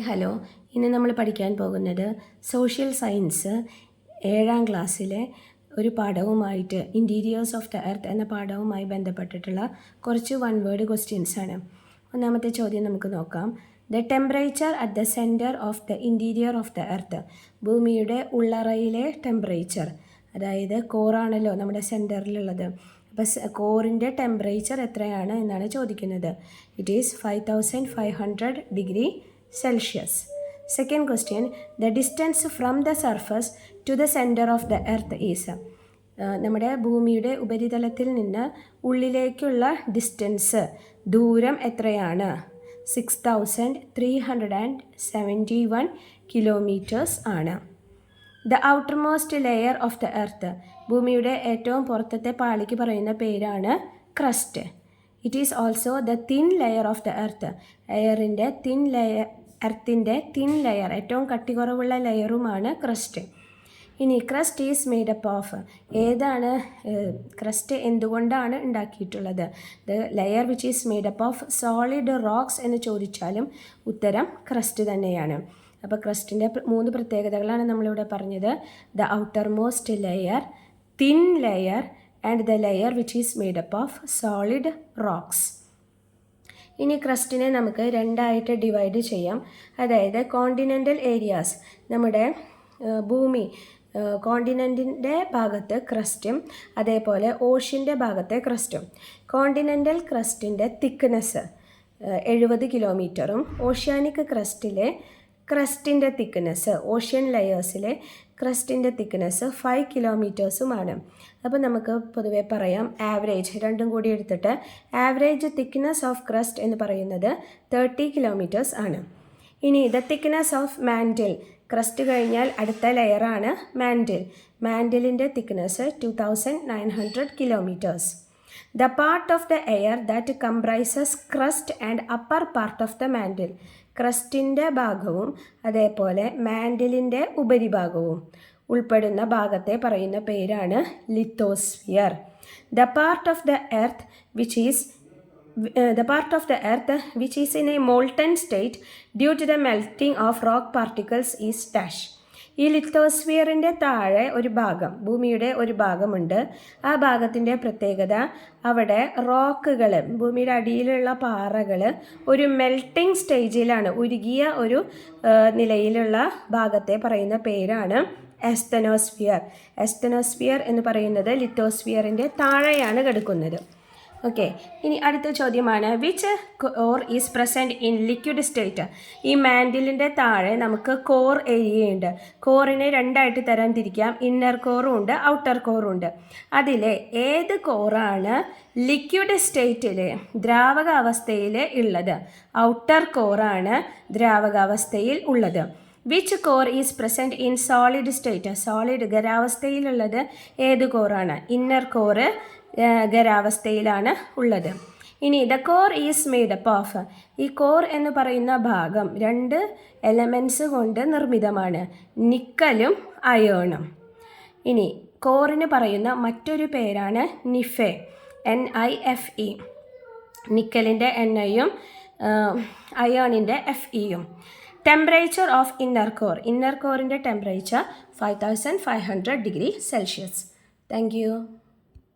Hello, ഇന്ന് നമ്മൾ പഠിക്കാൻ പോകുന്നത് സോഷ്യൽ സയൻസ് 7ാം ക്ലാസ്സിലെ ഒരു പാഠവുമായിട്ട് ഇൻറ്റീരിയേഴ്സ് ഓഫ് ദ എർത്ത് എന്ന പാഠവുമായി ബന്ധപ്പെട്ടിട്ടുള്ള കുറച്ച് വൺ വേർഡ് ക്വസ്റ്റ്യൻസ് ആണ്. ഒന്നാമത്തെ ചോദ്യം നമുക്ക് നോക്കാം. The temperature at the centre of the interior of the earth. ഭൂമിയുടെ ഉള്ളറയിലെ ടെമ്പറേച്ചർ, അതായത് കോറാണല്ലോ നമ്മുടെ സെൻറ്ററിലുള്ളത്. അപ്പോൾ കോറിൻ്റെ ടെമ്പറേച്ചർ എത്രയാണ് എന്നാണ് ചോദിക്കുന്നത്. It is 5500 degree Celsius. Second question, the distance from the surface to the center of the earth is. നമ്മുടെ ഭൂമിയുടെ ഉപരിതലത്തിൽ നിന്ന് ഉള്ളിലേക്കുള്ള ഡിസ്റ്റൻസ്, ദൂരം എത്രയാണ്? 6371 കിലോമീറ്റേഴ്സ് ആണ്. The outermost layer of the earth. ഭൂമിയുടെ ഏറ്റവും പുറത്തത്തെ പാളിക്ക് പറയുന്ന പേരാണ് crust. It is also the thin layer of the earth. എർത്തിൻ്റെ തിൻ ലെയർ, ഏറ്റവും കട്ടികുറവുള്ള ലെയറുമാണ് ക്രസ്റ്റ്. ഇനി ക്രസ്റ്റ് ഈസ് മെയ്ഡപ്പ് ഓഫ്. ഏതാണ് ക്രസ്റ്റ്? എന്തുകൊണ്ടാണ് ഉണ്ടാക്കിയിട്ടുള്ളത്? The layer which is made up of solid rocks എന്ന് ചോദിച്ചാലും ഉത്തരം ക്രസ്റ്റ് തന്നെയാണ്. അപ്പോൾ ക്രസ്റ്റിൻ്റെ 3 പ്രത്യേകതകളാണ് നമ്മളിവിടെ പറഞ്ഞത്. The outer most layer, thin layer and the layer which is made up of solid rocks. ഇനി ക്രസ്റ്റിനെ നമുക്ക് 2ആയിട്ട് ഡിവൈഡ് ചെയ്യാം. അതായത് കോണ്ടിനെൻ്റൽ ഏരിയാസ്, നമ്മുടെ ഭൂമി കോണ്ടിനെൻറ്റിൻ്റെ ഭാഗത്ത് ക്രസ്റ്റും അതേപോലെ ഓഷ്യൻ്റെ ഭാഗത്തെ ക്രസ്റ്റും. കോണ്ടിനെൻ്റൽ ക്രസ്റ്റിൻ്റെ തിക്നെസ് 70 കിലോമീറ്ററും ഓഷ്യാനിക് ക്രസ്റ്റിൻ്റെ തിക്നെസ്, ഓഷ്യൻ ലെയേഴ്സിലെ ക്രസ്റ്റിൻ്റെ തിക്നെസ് 5 കിലോമീറ്റേഴ്സുമാണ്. അപ്പോൾ നമുക്ക് പൊതുവെ പറയാം ആവറേജ്, രണ്ടും കൂടി എടുത്തിട്ട് ആവറേജ് തിക്നെസ് ഓഫ് ക്രസ്റ്റ് എന്ന് പറയുന്നത് 30 കിലോമീറ്റേഴ്സ് ആണ്. ഇനി the thickness of mantle, crust കഴിഞ്ഞാൽ അടുത്ത ലെയറാണ് മാൻറ്റിൽ. മാൻറ്റിലിൻ്റെ thickness 2900 kilometres. The part of the air that comprises crust and upper part of the mantle. ക്രസ്റ്റിൻ്റെ ഭാഗവും അതേപോലെ മാൻറ്റിലിൻ്റെ ഉപരിഭാഗവും ഉൾപ്പെടുന്ന ഭാഗത്തെ പറയുന്ന പേരാണ് lithosphere. The part of the earth which is in a molten state due to the melting of rock particles is dash. ഈ ലിത്തോസ്ഫിയറിൻ്റെ താഴെ ഒരു ഭാഗം, ഭൂമിയുടെ ഒരു ഭാഗമുണ്ട്. ആ ഭാഗത്തിൻ്റെ പ്രത്യേകത, അവിടെ റോക്കുകൾ, ഭൂമിയുടെ അടിയിലുള്ള പാറകൾ ഒരു മെൽട്ടിംഗ് സ്റ്റേജിലാണ്, ഉരുകിയ ഒരു നിലയിലുള്ള ഭാഗത്തെ പറയുന്ന പേരാണ് എസ്തനോസ്ഫിയർ. എസ്തനോസ്ഫിയർ എന്ന് പറയുന്നത് ലിത്തോസ്ഫിയറിൻ്റെ താഴെയാണ് കിടക്കുന്നത്. ഓക്കെ, ഇനി അടുത്ത ചോദ്യമാണ്, which core is present in liquid state. ഈ മാൻഡിലിൻ്റെ താഴെ നമുക്ക് കോർ ഏരിയയുണ്ട്. കോറിനെ 2ആയിട്ട് തരം തിരിക്കാം. ഇന്നർ കോറും ഉണ്ട്, ഔട്ടർ കോറും ഉണ്ട്. അതിലെ ഏത് കോറാണ് ലിക്വിഡ് സ്റ്റേറ്റിൽ, ദ്രാവകാവസ്ഥയിൽ ഉള്ളത്? ഔട്ടർ കോറാണ് ദ്രാവകാവസ്ഥയിൽ ഉള്ളത്. Which core is present in solid state. Solid ഖരാവസ്ഥയിലുള്ളത് ഏത് കോറാണ്? ഇന്നർ കോറ് ഖരാവസ്ഥയിലാണ് ഉള്ളത്. ഇനി the core is made up of. ഈ കോർ എന്ന് പറയുന്ന ഭാഗം 2 എലമെൻറ്റ്സ് കൊണ്ട് നിർമ്മിതമാണ്, നിക്കലും അയേണും. ഇനി കോറിന് പറയുന്ന മറ്റൊരു പേരാണ് നിഫെ, NIFE. നിക്കലിൻ്റെ NIയും അയേണിൻ്റെ FEയും. Temperature of inner core. Inner കോറിൻ്റെ temperature 5500 degree Celsius. Thank U.